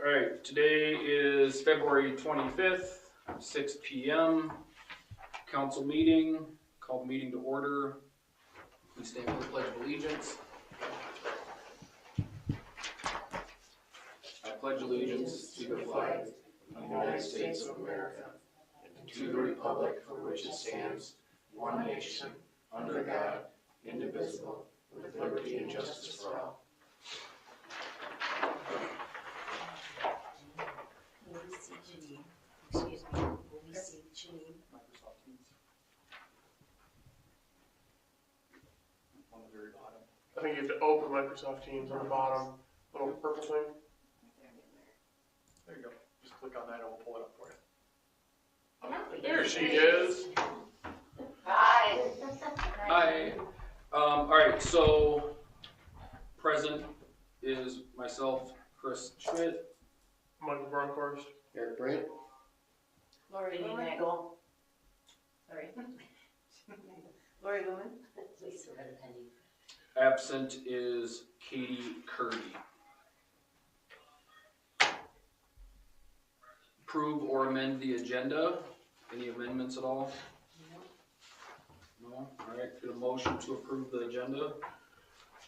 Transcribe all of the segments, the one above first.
Alright, today is February 25th, 6 p.m. Council meeting. Call the meeting to order. Please stand for the Pledge of Allegiance. I pledge allegiance to the flag of the United States of America and to the republic for which it stands, one nation, under God, indivisible, with liberty and justice for all. Microsoft Teams. On the very bottom. I think you have to open Microsoft Teams on the bottom, little purple thing. There you go. Just click on that and we'll pull it up for you. There she is. Hi. Hi. Alright, so present is myself, Chris Schmidt, Michael Bronkhorst. Eric Brandt, Lori Nagel. Sorry. Lori Lumen. Lisa Redpenny. absent is Katie Curdy. Approve or amend the agenda. Any amendments at all? No? Alright, get a motion to approve the agenda.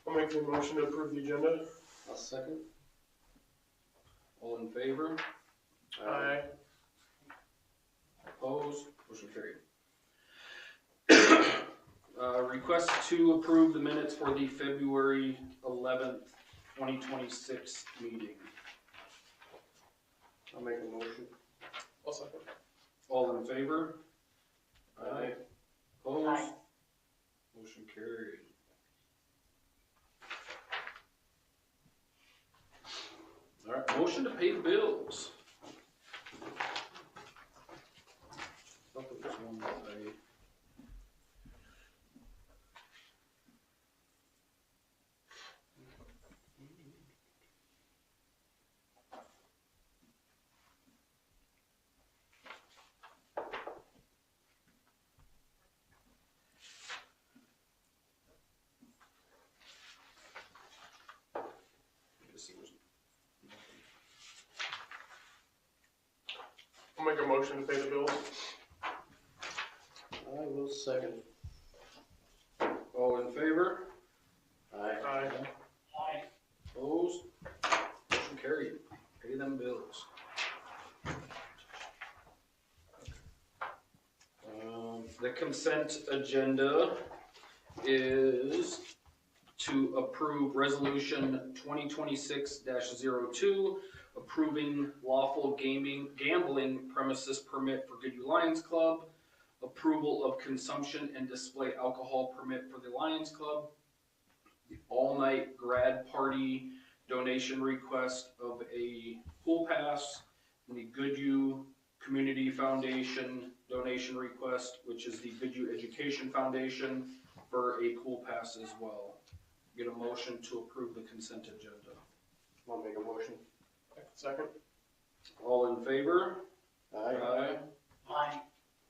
I'll make the motion to approve the agenda. I'll second. All in favor? Aye. Opposed? Motion carried. Request to approve the minutes for the February 11th, 2026 meeting. I'll make a motion. I'll second. All in favor? Aye. Opposed? Aye. Motion carried. Alright, motion to pay the bills. Thought there was one that I- guess there was nothing. I'll make a motion to pay the bills. I will second. All in favor? Aye. Aye. Aye. Opposed? Motion carried. Pay them bills. The consent agenda is to approve resolution 2026-02, approving lawful gambling premises permit for Goodhue Lions Club, approval of consumption and display alcohol permit for the Lions Club, the all-night grad party donation request of a pool pass, and the Goodhue Community Foundation donation request, which is the Goodhue Education Foundation, for a pool pass as well. Get a motion to approve the consent agenda. I'll make a motion. Second. All in favor? Aye. Aye.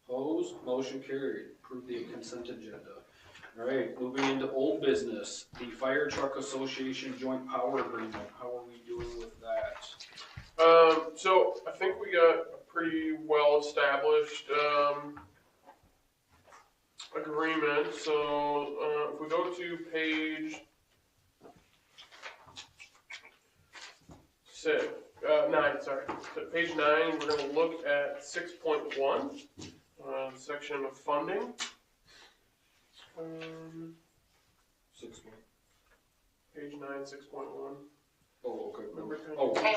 Opposed? Motion carried. Approve the consent agenda. Alright, moving into old business, the Fire Truck Association Joint Power Agreement. How are we doing with that? So I think we got a pretty well established agreement. So if we go to page 9, sorry. So page 9, we're going to look at 6.1, section of funding. 6 months. Page 9, 6.1. Oh, okay. Number 10. Oh, Hey,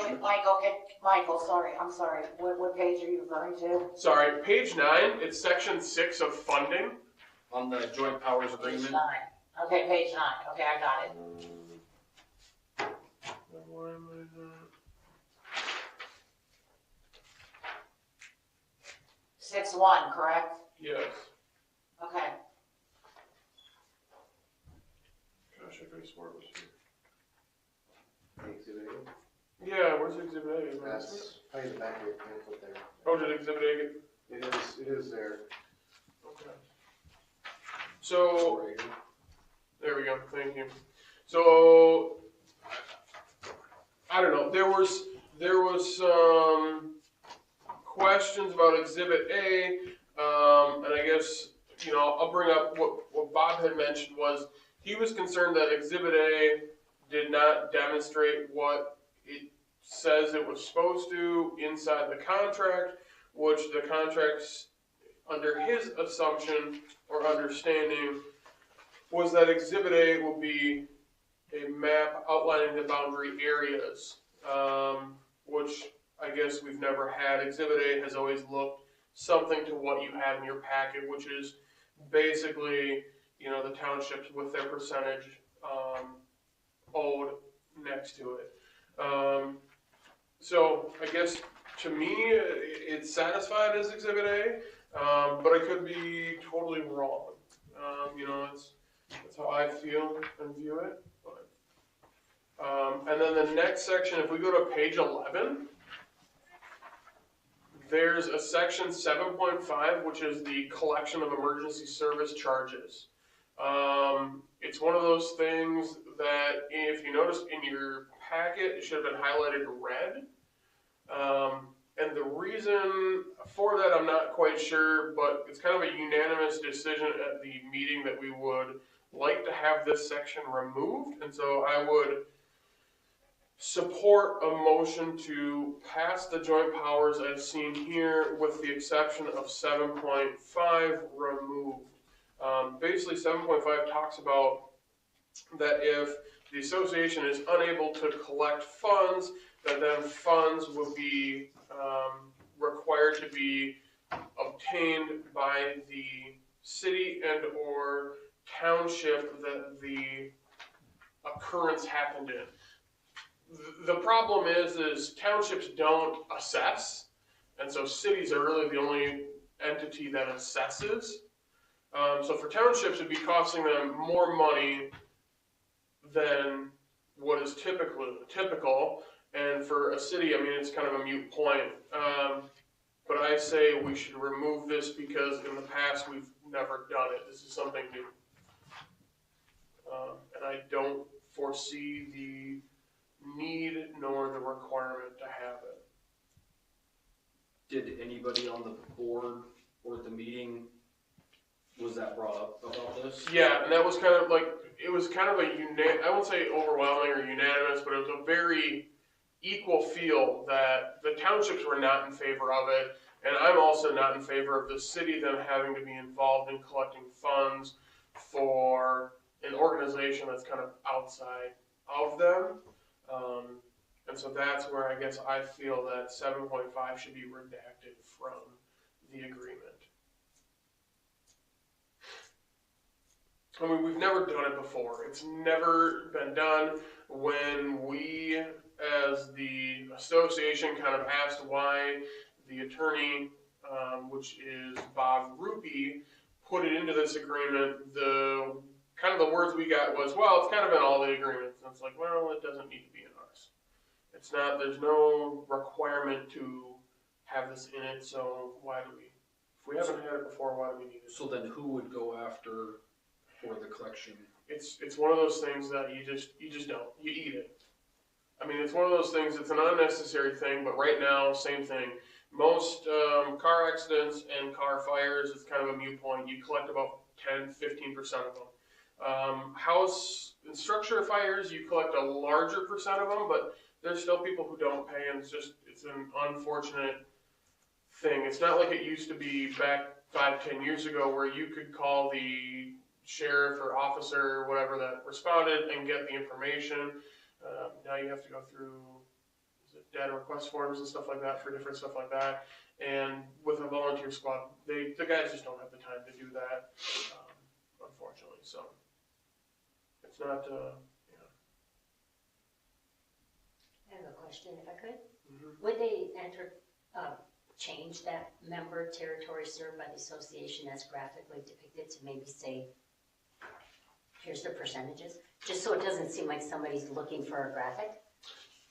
Michael, sorry, I'm sorry. What page are you referring to? Sorry, page 9, it's section 6 of funding. on the joint powers Page agreement. 9. Okay, page 9. Okay, I got it. Why am I not? 6-1, correct? Yes. Okay. Gosh, I could have swore it was here. Exhibit A. Yeah, where's exhibit A? That's probably the back of your pamphlet there. Oh, did exhibit A get? It is there. Okay. So, Right here. there we go, thank you. So, I don't know, there was some questions about Exhibit A, and I guess, you know, I'll bring up what Bob had mentioned was he was concerned that Exhibit A did not demonstrate what it says it was supposed to inside the contract, which the contract's, under his assumption or understanding, was that Exhibit A will be a map outlining the boundary areas, which I guess we've never had. Exhibit A has always looked something to what you have in your packet, which is basically, you know, the townships with their percentage owed next to it. So I guess to me, it's satisfied as Exhibit A, but I could be totally wrong. You know, that's how I feel and view it. But, and then the next section, if we go to page 11, there's a section 7.5, which is the collection of emergency service charges. It's one of those things that if you notice in your packet, it should have been highlighted red. And the reason for that, I'm not quite sure, but it's kind of a unanimous decision at the meeting that we would like to have this section removed. And so I would support a motion to pass the joint powers as seen here with the exception of 7.5 removed. Basically 7.5 talks about that if the association is unable to collect funds, that then funds will be required to be obtained by the city and or township that the occurrence happened in. The problem is townships don't assess, and so cities are really the only entity that assesses. So for townships, it'd be costing them more money than what is typical. And for a city, I mean, it's kind of a moot point. But I say we should remove this because in the past we've never done it. This is something new. And I don't foresee the need nor the requirement to have it. Did anybody on the board or at the meeting, was that brought up about this? Yeah, and that was kind of like, it was kind of a I won't say overwhelming or unanimous, but it was a very equal feel that the townships were not in favor of it, and I'm also not in favor of the city then having to be involved in collecting funds for an organization that's kind of outside of them. And so that's where I guess I feel that 7.5 should be redacted from the agreement. I mean, we've never done it before. It's never been done. When we, as the association, kind of asked why the attorney, which is Bob Rupee, put it into this agreement, the kind of the words we got was, well, it's kind of in all the agreements. And it's like, well, it doesn't need to be in ours. It's not, there's no requirement to have this in it, so why do we? If we haven't had it before, why do we need it? So then who would go after for the collection? It's one of those things that you just don't. You eat it. I mean, it's one of those things, it's an unnecessary thing, but right now, same thing. Most car accidents and car fires, it's kind of a moot point. You collect about 10-15% of them. House and structure fires, you collect a larger percent of them, but there's still people who don't pay, and it's an unfortunate thing. It's not like it used to be back 5-10 years ago where you could call the sheriff or officer or whatever that responded and get the information. Now you have to go through data request forms and stuff like that for different stuff like that. And with a volunteer squad, the guys just don't have the time to do that, unfortunately. So it's not, I have a question, if I could. Would they change that member territory served by the association as graphically depicted to maybe say, here's the percentages, just so it doesn't seem like somebody's looking for a graphic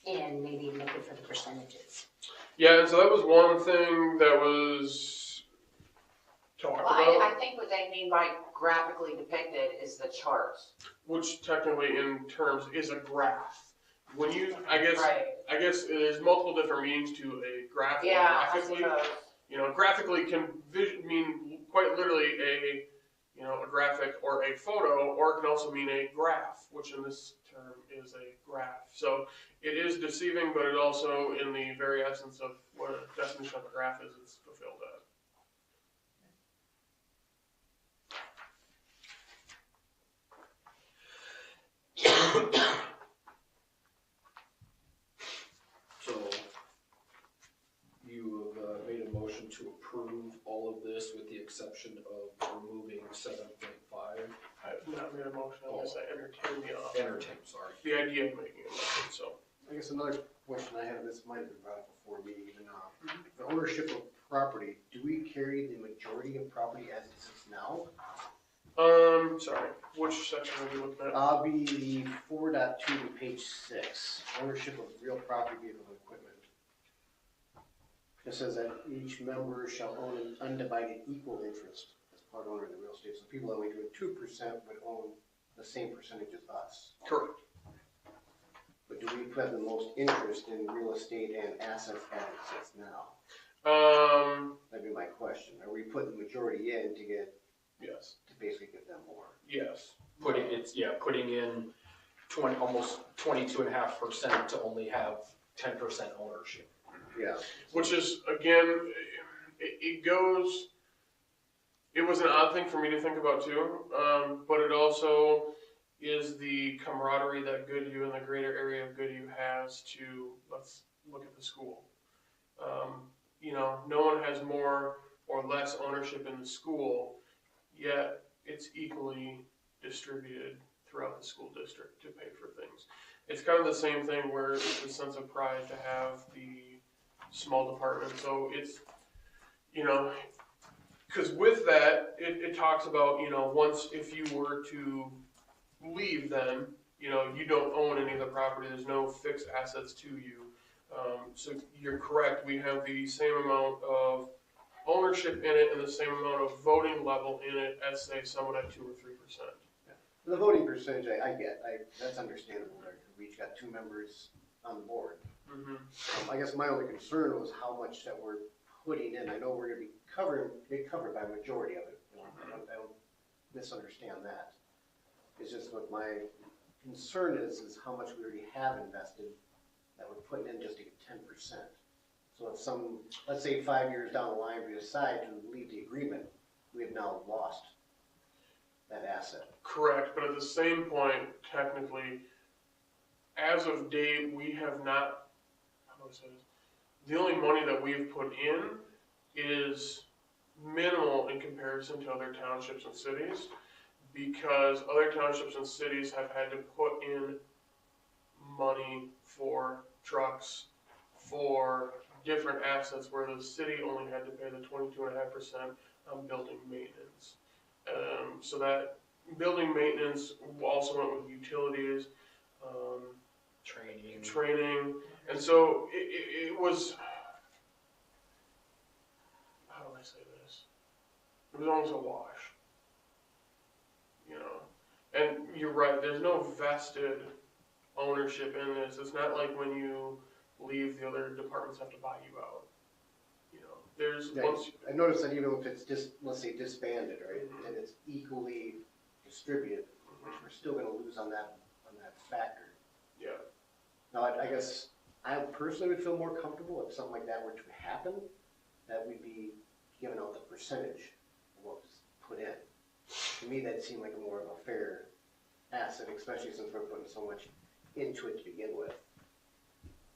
and maybe looking for the percentages? Yeah, and so that was one thing that was talked about. I think what they mean by graphically depicted is the charts. Which technically in terms is a graph. when you, I guess there's multiple different meanings to a graph. Yeah, I Graphically, suppose. graphically can mean quite literally a graphic or a photo, or it can also mean a graph, which in this term is a graph. So it is deceiving, but it also, in the very essence of what a definition of a graph is, it's fulfilled as. So, you have made a motion to approve all of this with the exception of removing 7.5. I have not made a motion, I guess I entertain the offer. Entertain, sorry. The idea of making a motion, so. I guess another question I have, this might have been brought up before me even, the ownership of property, do we carry the majority of property as it sits now? Sorry, which section are we looking at? I'll be the 4.2 to page 6, ownership of real property, vehicle, and equipment. It says that each member shall own an undivided equal interest as part owner in the real estate. So people only doing 2% would own the same percentage as us. Correct. But do we have the most interest in real estate and assets as it sits now? That'd be my question. Are we putting the majority in to get, Yes. to basically get them more? Yes. Putting in almost 22.5% to only have 10% ownership. Yeah. Which is, again, it was an odd thing for me to think about too, but it also is the camaraderie that Goodhue and the greater area of Goodhue has to, let's look at the school. No one has more or less ownership in the school, yet it's equally distributed throughout the school district to pay for things. It's kind of the same thing where it's a sense of pride to have the small department. So it's, because with that, it talks about, once if you were to leave, then, you don't own any of the property. There's no fixed assets to you. So you're correct. We have the same amount of ownership in it and the same amount of voting level in it as, say, someone at 2 or 3%. The voting percentage, I get, that's understandable, right? We each got 2 members on the board. Mm-hmm. I guess my only concern was how much that we're putting in. I know we're gonna be covered by majority of it. I don't misunderstand that. It's just what my concern is how much we already have invested that we're putting in just to get 10%. So if let's say 5 years down the line, we decide to leave the agreement, we have now lost that asset. Correct, but at the same point, technically, as of date, we have not, how do I say this? The only money that we've put in is minimal in comparison to other townships and cities, because other townships and cities have had to put in money for trucks, for different assets, where the city only had to pay the 22.5% on building maintenance. So that building maintenance also went with utilities, training, and so it was, how do I say this? It was almost a wash, And you're right, there's no vested ownership in this. It's not like when you leave, the other departments have to buy you out. There's I noticed that even if it's let's say disbanded, right, and it's equally distributed, which we're still gonna lose on that factor. Yeah. Now, I guess I personally would feel more comfortable if something like that were to happen, that we'd be giving out the percentage of what was put in. To me, that seemed like more of a fair asset, especially since we're putting so much into it to begin with.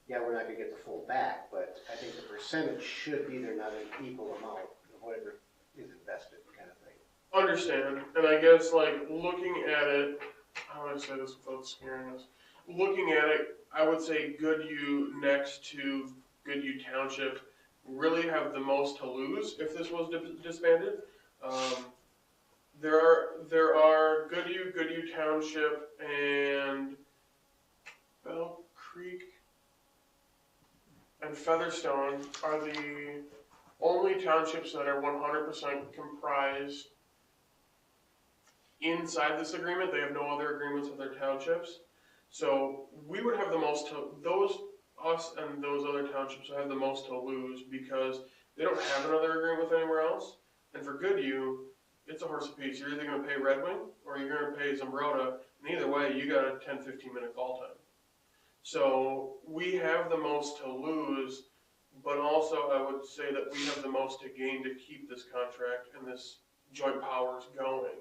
Yeah, we're not gonna get the full back, but I think the percentage should be there, not an equal amount of whatever is invested, kind of thing. Understand, and I guess looking at it, how do I say this without scaring us? Looking at it, I would say Goodhue next to Goodhue Township really have the most to lose if this was disbanded. There are Goodhue Township, and Bell Creek and Featherstone are the only townships that are 100% comprised inside this agreement. They have no other agreements with their townships. So we would have the most us and those other townships have the most to lose because they don't have another agreement with anywhere else. And for Goodhue, it's a horse apiece. You're either gonna pay Red Wing or you're gonna pay Zumbrota, and either way, you got a 10, 15-minute call time. So we have the most to lose, but also I would say that we have the most to gain to keep this contract and this joint powers going.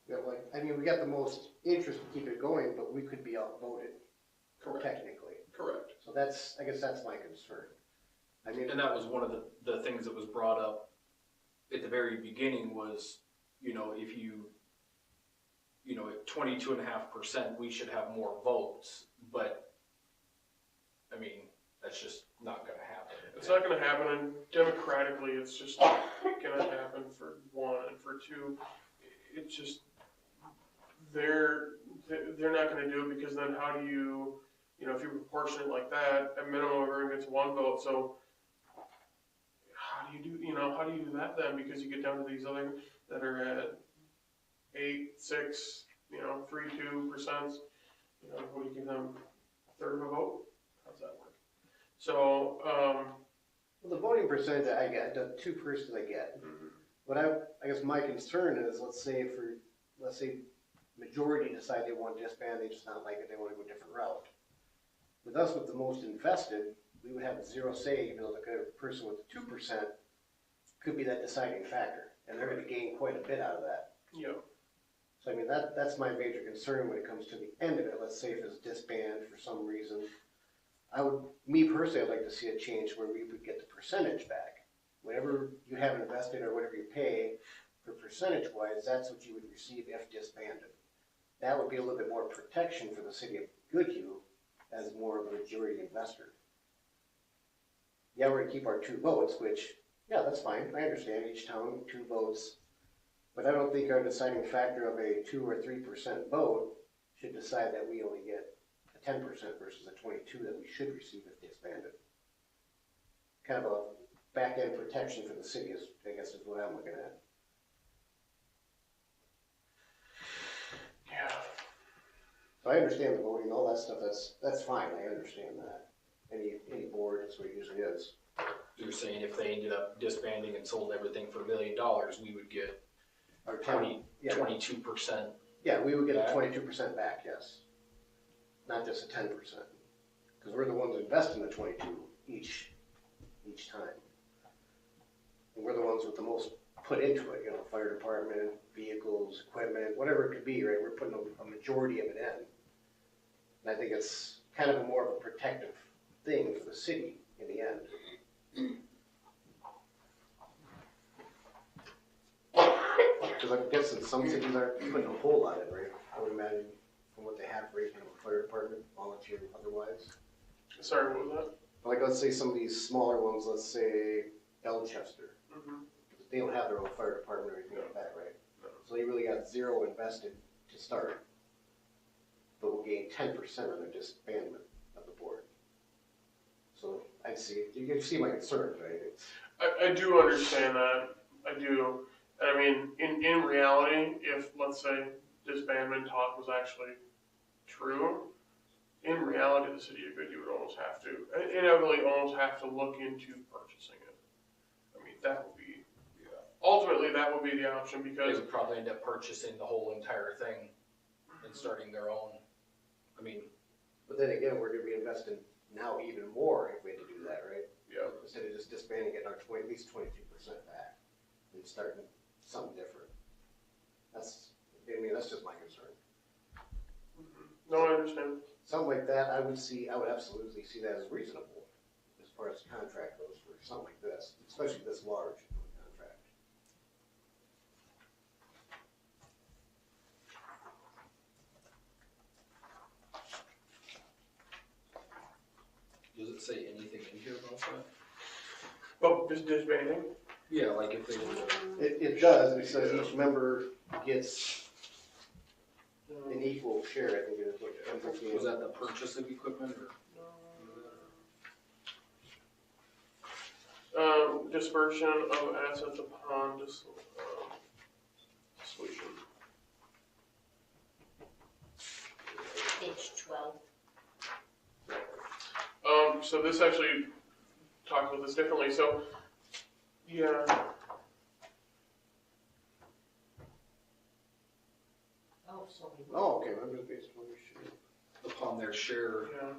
Yeah, like, I mean, we got the most interest to keep it going, but we could be outvoted Correct. technically. Correct. So I guess that's my concern. I mean, And that was one of the things that was brought up at the very beginning was, if at 22.5%, we should have more votes, but, I mean, that's just not gonna happen. It's not gonna happen, and democratically, it's just not gonna happen for one, and for two, it's just, they're not gonna do it, because then how do you, if you proportion it like that, at minimum, everyone gets one vote, so how do you do that then, because you get down to these other that are at 8, 6, 3, 2%, what do you give them, a third of a vote? How's that work? So, well, the voting percentage I get, the 2% I get. What I guess my concern is, let's say majority decide they want to disband, they just not like it, they want to go a different route. With us, with the most invested, we would have zero say, even though the person with the 2% could be that deciding factor, and they're going to gain quite a bit out of that. yeah. So I mean, that's my major concern when it comes to the end of it. Let's say if it's disbanded for some reason, me personally, I'd like to see a change where we would get the percentage back. Whatever you have invested or whatever you pay for percentage-wise, that's what you would receive if disbanded. That would be a little bit more protection for the city of Goodhue as more of a majority investor. Yeah, we're gonna keep our 2 votes, which, yeah, that's fine. I understand each town, 2 votes. But I don't think our deciding factor of a 2 or 3% vote should decide that we only get a 10% versus a 22% that we should receive if disbanded. Kind of a back-end protection for the city is, I guess, is what I'm looking at. Yeah. So I understand the voting, all that stuff, that's fine, I understand that. Any board, that's what it usually is. You're saying if they ended up disbanding and sold everything for $1 million, we would get Our 22%. Yeah, we would get back? a 22% back, yes. Not just a 10%. Because we're the ones that invest in the 22 each time. And we're the ones with the most put into it, fire department, vehicles, equipment, whatever it could be, right? We're putting a majority of it in. And I think it's kind of more of a protective thing for the city in the end. Because I'm guessing some cities aren't putting a whole lot in, right? I would imagine from what they have right now, fire department, volunteer, otherwise. Sorry, what was Like, let's say some of these smaller ones, let's say Elchester, that? Mm-hmm. they don't have their own fire department or anything like that, right? No. So they really got 0 invested to start, but will gain 10% on their disbandment of the board. So you can see my concerns, right? I do understand that. I do. And I mean, in reality, if, let's say, disbandment talk was actually true, in reality, the city of Goodhue would almost have to, inevitably almost have to look into purchasing it. I mean, that would be, ultimately, that would be the option, They because, would probably end up purchasing the whole entire thing and starting their own. I mean, But then again, we're gonna be investing now even more if we had to do that, right? yeah. Instead of just disbanding, getting our at least 22% back and starting something different. That's just my concern. No, I understand. Something like that, I would absolutely see that as reasonable as far as the contract goes for something like this, especially this large contract. does it say anything in here about that? But just disbanding? Yeah, like if they were to, It does, it says each member gets an equal share, I think it is what was that the purchase of equipment or? Dispersion of assets upon dissolution. So this actually talks about this differently, so, yeah. Oh, so we. Oh, okay, members based ownership. Upon their share Yeah.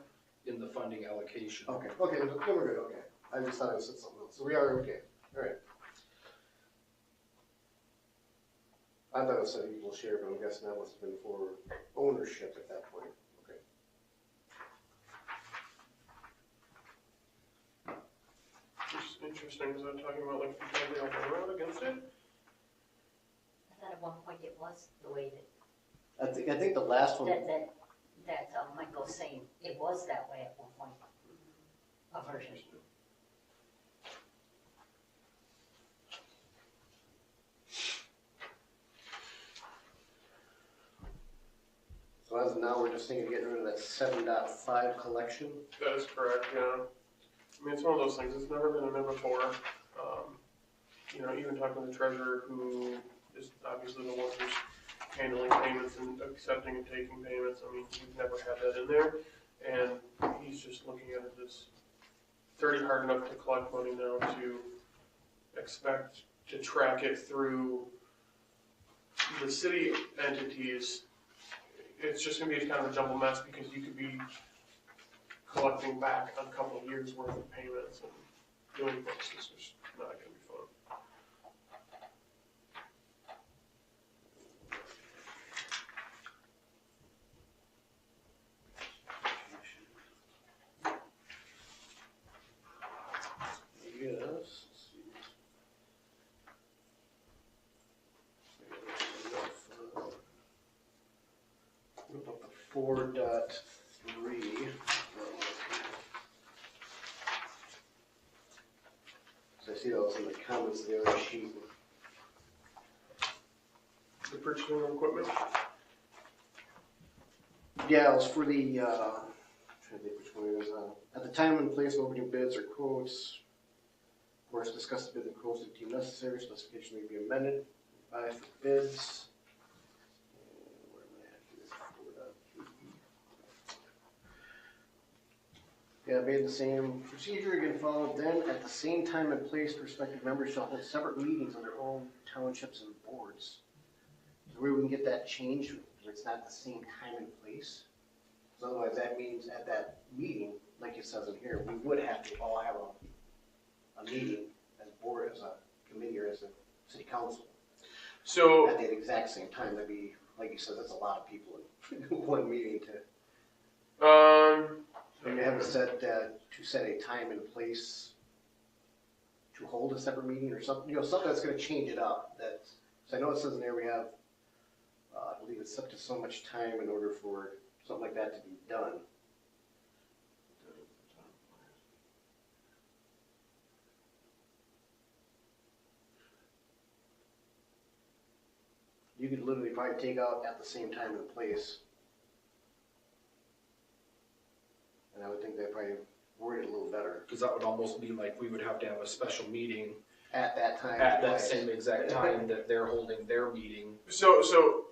in the funding allocation. Okay, then we're good, okay. I just thought I said something else, so we are okay, alright. I thought it said equal share, but I'm guessing that must have been for ownership at that point, okay. It's interesting, because I'm talking about like if you can't be on against it. I thought at one point it was the way I think the last one, that Michael's saying, it was that way at one point. A version. so as of now, we're just thinking of getting rid of that 7.5 collection. That is correct, yeah. I mean, it's one of those things, it's never been in there before. You know, even talking to the treasurer, who is obviously the one who's handling payments and accepting and taking payments, I mean, we've never had that in there. And he's just looking at it as, it's already hard enough to collect money now to expect to track it through the city entities. It's just gonna be kind of a jumble mess, because you could be collecting back a couple of years worth of payments and doing things. It's just not gonna be fun. Yes, let's see. What about the 4.3? So I see those in the comments of the other sheet. The purchasing of equipment, Yeah, it was for the, trying to think which one it was, at the time and place of opening bids or quotes, of course, discuss the bid and quotes if deemed necessary, specification may be amended, by for bids. And where am I at here? 4.3. Yeah, made the same procedure again followed, then at the same time and place, prospective members shall hold separate meetings on their own townships and boards. So we can get that changed, so it's not the same time and place. So otherwise, that means at that meeting, like it says in here, we would have to all have a meeting as a board, as a committee, or as a city council. so, At the exact same time, that'd be, like you said, that's a lot of people in one meeting to, and you have to set a time and place to hold a separate meeting or something, something that's gonna change it up, that, so I know it says in there we have, I believe it's up to so much time in order for something like that to be done. You could literally probably take out at the same time and place. And I would think they probably word it a little better. Because that would almost be like we would have to have a special meeting At that time. at that twice. same exact time that they're holding their meeting. so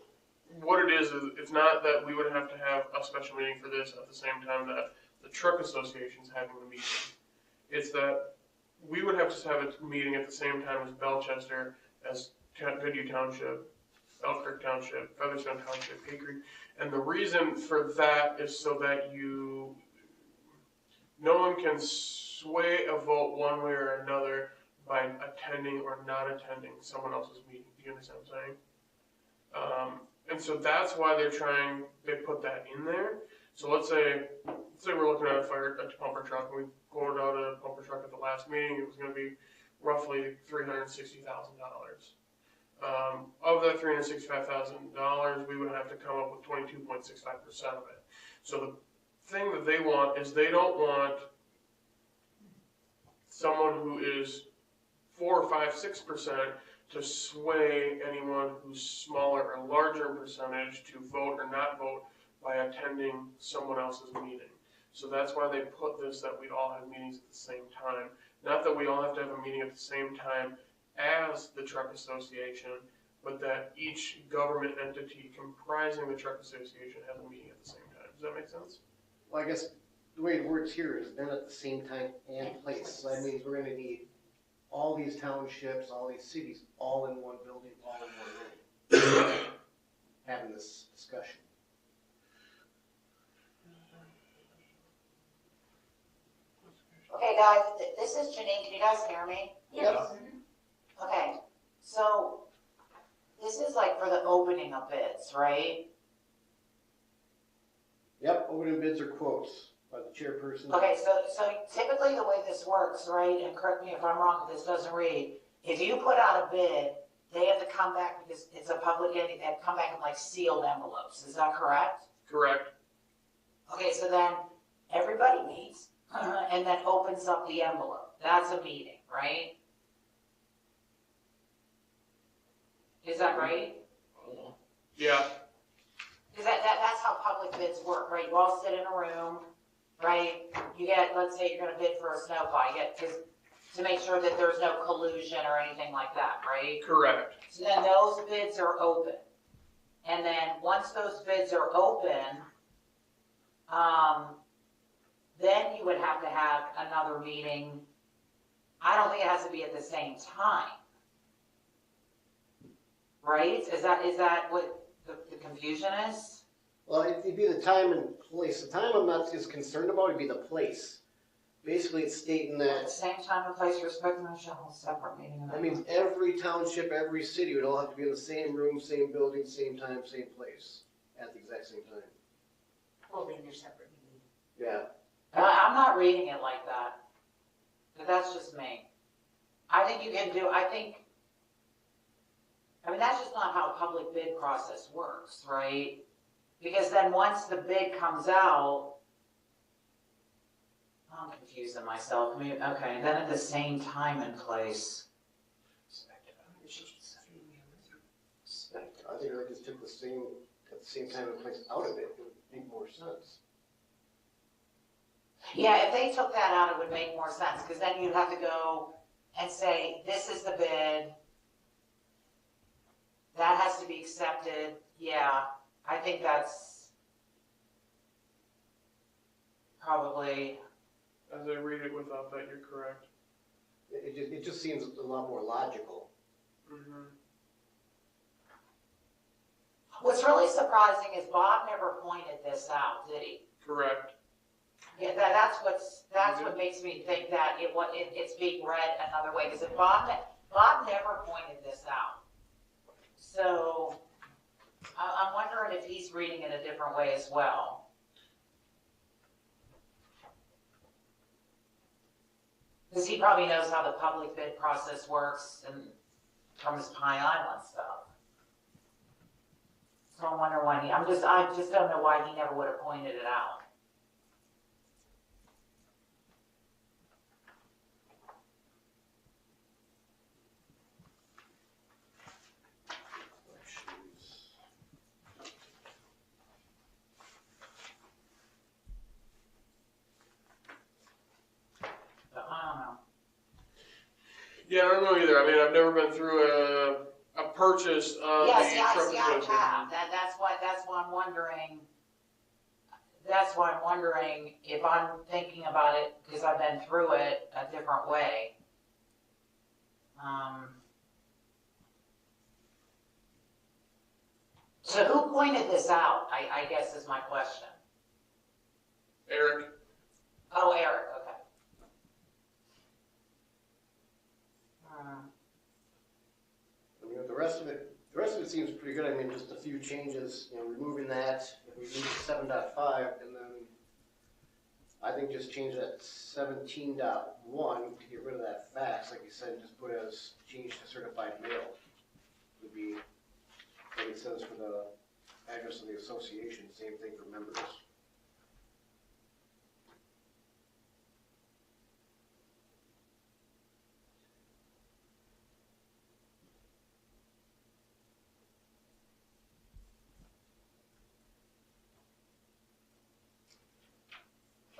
what it is it's not that we would have to have a special meeting for this at the same time that the truck association's having the meeting. It's that we would have to have a meeting at the same time as Belchester, as Goodhue Township, Elk Creek Township, Featherstone Township, Hickory. And the reason for that is so that no one can sway a vote one way or another by attending or not attending someone else's meeting. Do you understand what I'm saying? And so that's why they put that in there. So let's say we're looking at a pumper truck, and we quoted out a pumper truck at the last meeting. It was gonna be roughly $360,000. Of that $365,000, we would have to come up with 22.65% of it. So the thing that they want is they don't want someone who is 4 or 5, 6% to sway anyone who's smaller or larger in percentage to vote or not vote by attending someone else's meeting. So that's why they put this, that we all have meetings at the same time. Not that we all have to have a meeting at the same time as the truck association, but that each government entity comprising the truck association has a meeting at the same time. Does that make sense? Well, I guess the way it works here is then at the same time and place. So that means we're gonna need all these townships, all these cities, all in one building, all in one room, having this discussion. Okay, guys, this is Janine, can you guys hear me? Yes. Okay, so this is like for the opening of bids, right? Yep, opening bids or quotes by the chairperson. Okay, so typically the way this works, right, and correct me if I'm wrong, if this doesn't read, if you put out a bid, they have to come back because it's a public entity, they have to come back in like sealed envelopes, is that correct? Correct. Okay, so then everybody meets and then opens up the envelope. That's a meeting, right? Is that right? Yeah. Because that's how public bids work, right? You all sit in a room, right? You get, let's say you're gonna bid for a snowplow, you get, to make sure that there's no collusion or anything like that, right? Correct. So then those bids are open. And then once those bids are open, then you would have to have another meeting. I don't think it has to be at the same time. Right? Is that what the confusion is? Well, it'd be the time and place. The time I'm not as concerned about, it'd be the place. Basically, it's stating At the that, same time and place, respect and shall hold separate meeting. that means every township, every city would all have to be in the same room, same building, same time, same place, at the exact same time. Holding their separate meeting. Yeah. I'm not reading it like that. But that's just me. I think you can do, I mean, that's just not how a public bid process works, right? Because then once the bid comes out, I'm confusing myself. I mean, okay, then at the same time and place. I think I just took the same, at the same time and place out of it, it would make more sense. Yeah, if they took that out, it would make more sense, because then you'd have to go and say, this is the bid. That has to be accepted. Yeah, I think that's probably, As I read it without that, you're correct. It just seems a lot more logical. Mm-hmm. what's really surprising is Bob never pointed this out, did he? Correct. Yeah, that's what makes me think that it's being read another way, because if Bob never pointed this out. So, I'm wondering if he's reading it a different way as well. Because he probably knows how the public bid process works and from his Pine Island stuff. So I wonder why I just don't know why he never would have pointed it out. But I don't know. Yeah, I don't know either. I mean, I've never been through a purchase of Yes, the yeah, truck I equipment. have. That's why I'm wondering. That's why I'm wondering if I'm thinking about it, because I've been through it a different way. So who pointed this out, I guess is my question. Eric. Oh, Eric, okay. I mean, the rest of it seems pretty good. I mean, just a few changes, removing that, if we leave 7.5, and then I think just change that 17.1 to get rid of that fax, like you said, just put as change to certified mail. Would be what it says for the address of the association, same thing for members.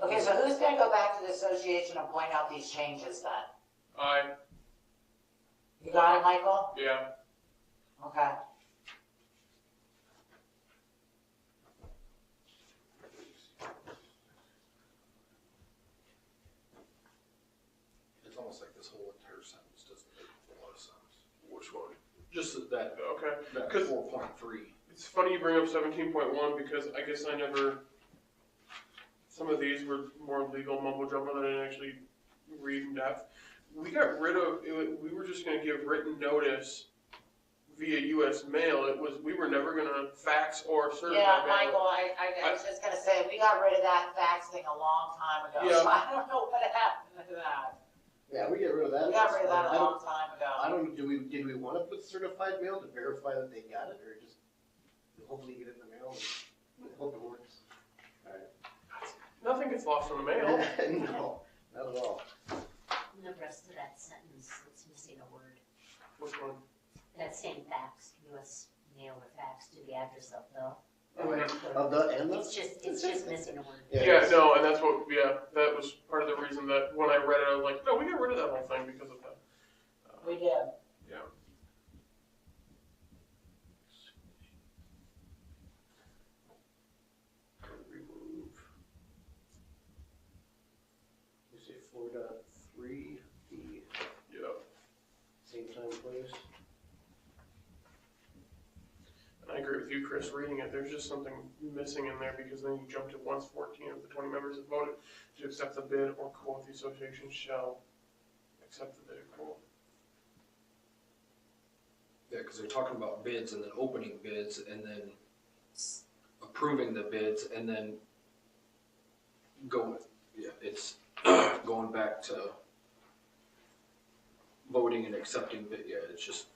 Okay, so who's gonna go back to the association and point out these changes then? You got it, Michael? Yeah. Okay. Just that, Okay. that 'Cause- 4.3. It's funny you bring up 17.1 because I guess I never, some of these were more legal mumbo jumbo that I didn't actually read in depth. We got rid of, we were just gonna give written notice via US mail. We were never gonna fax or certify Yeah, mail. Michael, I was just gonna say, we got rid of that fax thing a long time ago, Yeah. so I don't know what happened to that. Yeah, we get rid of that. We got rid of that I a don't- long time I ago. don't, did we wanna put certified mail to verify that they got it, or just hopefully get it in the mail and hope it works? Nothing gets lost in the mail. No, not at all. In the rest of that sentence, it's missing a word. Which one? That same fax, US mail or fax to the address of the. Of the and the? It's just missing a word. Yeah, no, and that's what, that was part of the reason that when I read it, I was like, no, we got rid of that whole thing because of that. We did. Yeah. Remove. You say 4.3, the Yeah. same time place? And I agree with you, Chris, reading it, there's just something missing in there because then you jump to once 14 of the 20 members have voted to accept the bid or quote, the association shall accept the bid or quote. Yeah, because they're talking about bids and then opening bids and then approving the bids and then going, yeah, it's going back to voting and accepting bid, yeah, it's just,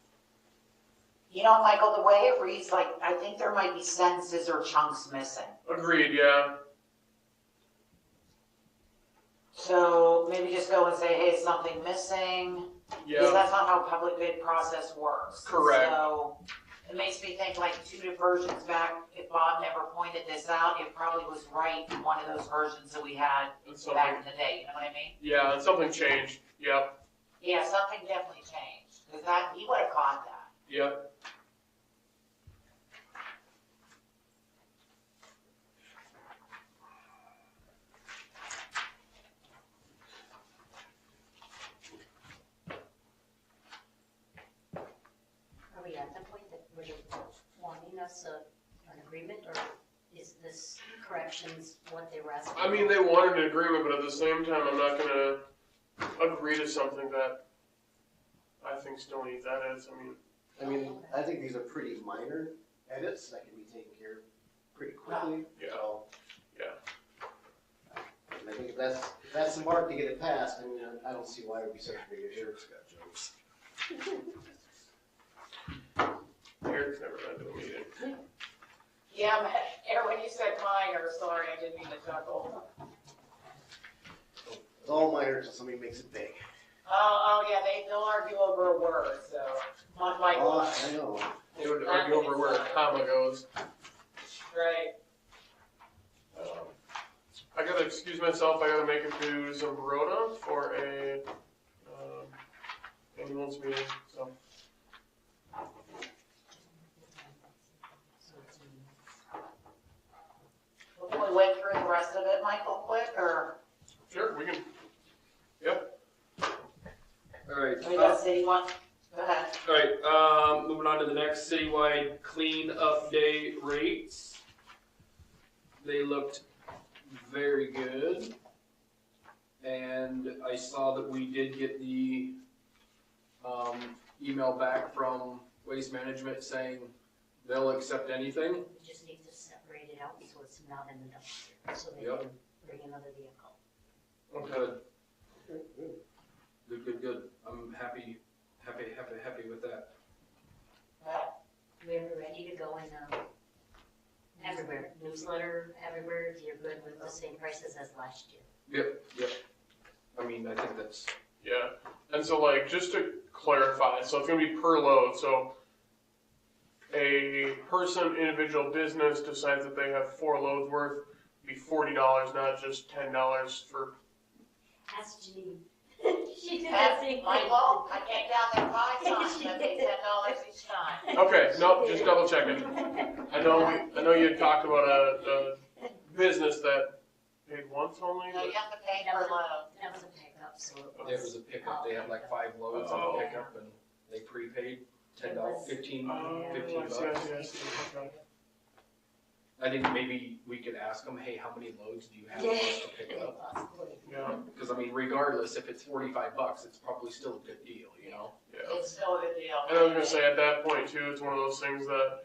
You know, Michael, the way it reads, like, I think there might be sentences or chunks missing. Agreed, yeah. So maybe just go and say, hey, something missing, because Yeah, that's not how public bid process works. Correct. So it makes me think like 2 versions back, if Bob never pointed this out, it probably was right in one of those versions that we had and back something, in the day, you know what I mean? yeah, and something changed, yep, Yeah, something definitely changed, because that, he would have caught that. yep. Are we at the point that we're wanting us an agreement, or is this corrections what they were asking? I mean, they wanted an agreement, but at the same time, I'm not gonna agree to something that I think still needs edits, I mean, I think these are pretty minor edits that can be taken care of pretty quickly. Yeah. So, Yeah. and I think if that's the mark to get it passed, I mean, I don't see why it would be such a big issue. Eric's never been to a meeting. Yeah, Aaron, when you said minor, sorry, I didn't mean to chuckle. It's all minor until somebody makes it big. Oh, yeah, they'll argue over a word, so, not Michael, Oh, I know. They would argue over where a comma goes. right? I gotta excuse myself, I gotta make it to Zumbrota for a, annuals meeting, so. Before we went through the rest of it, Michael, quick, or Sure, we can, alright. we got city one? Go ahead. Alright, moving on to the next citywide clean up day rates. They looked very good. And I saw that we did get the, email back from Waste Management saying they'll accept anything. We just need to separate it out so it's not in the dumpster, so they Yep. can bring another vehicle. okay. Good. I'm happy with that. We're ready to go in, everywhere, newsletter, everywhere, you're good with the same prices as last year. Yep. I mean, I think that's, Yeah, and so like, just to clarify, so it's gonna be per load, so a person, individual business decides that they have 4 loads worth, be $40, not just $10 for, Ask Jean. She did that And same thing. Michael, I came down there 5 times, I paid $10 each time. okay, no, just double checking. I know you had talked about a business that paid once only, No, you but, have to pay per load. That was a pickup, so. it was a pickup, they had like 5 loads on Oh. a pickup and they prepaid $10, 15 I see, bucks. okay. I think maybe we could ask them, hey, how many loads do you have for us to pick up? Possibly. Yeah, Because I mean, regardless, if it's $45, it's probably still a good deal, you know? yeah. It's still a good deal. And I was gonna say, at that point too, it's one of those things that,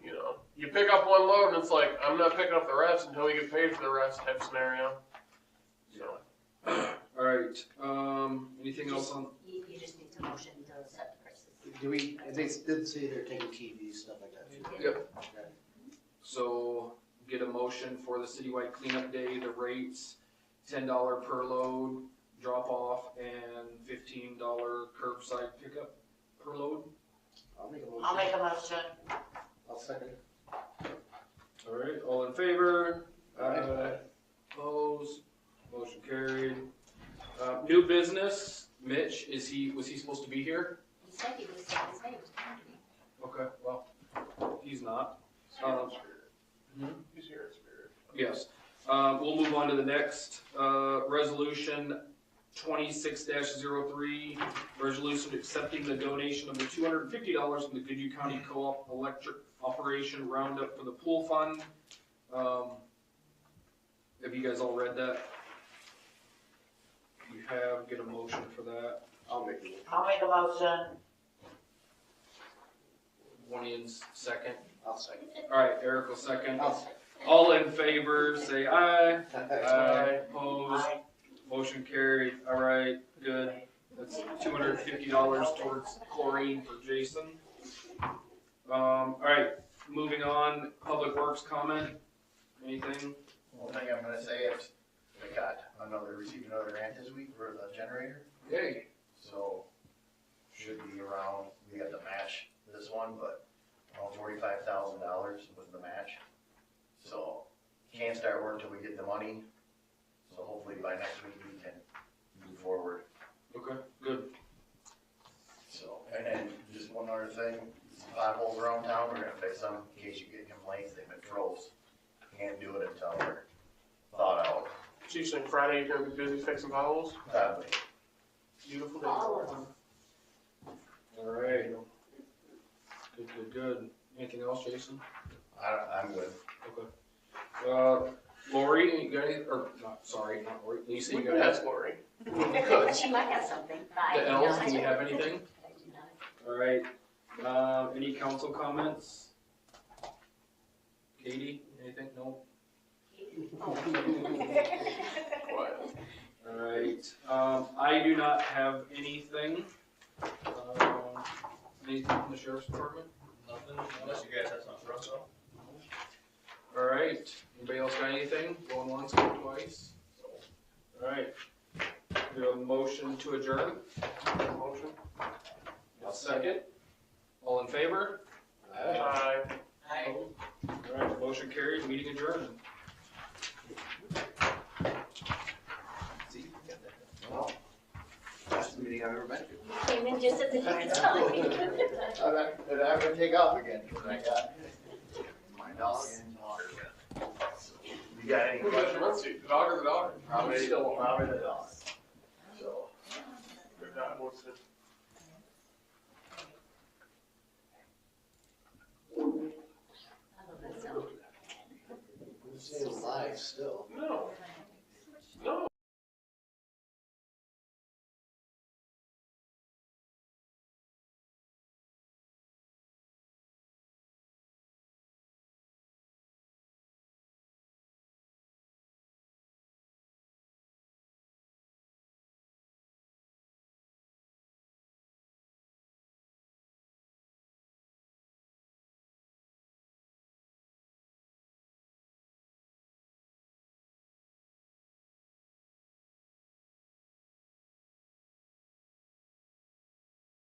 you know, you pick up one load and it's like, I'm not picking up the rest until we get paid for the rest type scenario. So, All right, anything else on, You just need to motion to set the prices. Do we, they did say they're taking TVs, stuff like that too. Yep. So get a motion for the citywide cleanup day, the rates, $10 per load drop off and $15 curbside pickup per load. I'll make a motion. I'll make a motion. I'll second it. All right, all in favor? Aye. Opposed? Motion carried. New business, Mitch, was he supposed to be here? He said he was, his name was going to be. Okay, well, he's not. he's here in spirit. Yes, we'll move on to the next, resolution 26-03, resolution accepting the donation of the $250 from the Goodhue County Co-op Electric Operation Roundup for the pool fund. Have you guys all read that? You have, get a motion for that. I'll make a motion. I'll make a motion. One Ian's second. I'll second. All right, Eric will second. I'll second. All in favor, say aye. Aye. Opposed? Aye. Motion carried. All right, good. That's $250 towards chlorine for Jason. All right, moving on, Public Works comment, anything? One thing I'm gonna say is, we received another grant this week for the generator, Yay. so should be around, we got the match this one, but around $45,000 was the match. So, can't start work till we get the money, so hopefully by next week we can move forward. Okay, good. So, and then just one other thing, some potholes around town, we're gonna fix them, in case you get complaints, they've been froze. Can't do it until they're thawed out. So you saying Friday you're gonna be busy fixing potholes? Probably. Beautiful day. All of them. All right. Good. Anything else, Jason? I'm good. Okay. Lori, you got any, or, not Lori, Lisa, We you could got ask Lori. She might have something. I the do L's, not. do you have anything? I do not. All right, any council comments? Katie, anything? No? What? All right, I do not have anything. Anything from the sheriff's department? Nothing? Unless you guys have something for us, though. All right, anybody else got anything? Going once, going twice? All right, do a motion to adjourn? Motion? A second. All in favor? Aye. Aye. All right, motion carried, meeting adjourned. See, you got that. Well, best meeting I've ever been to. Came in just at the right time. I'm gonna take off again, because I got my dog and daughter. So, you got any Who got your questions? run seat, the dog or the daughter? Probably the dog. So, Good God, what's it? I love that sound. We're staying alive still.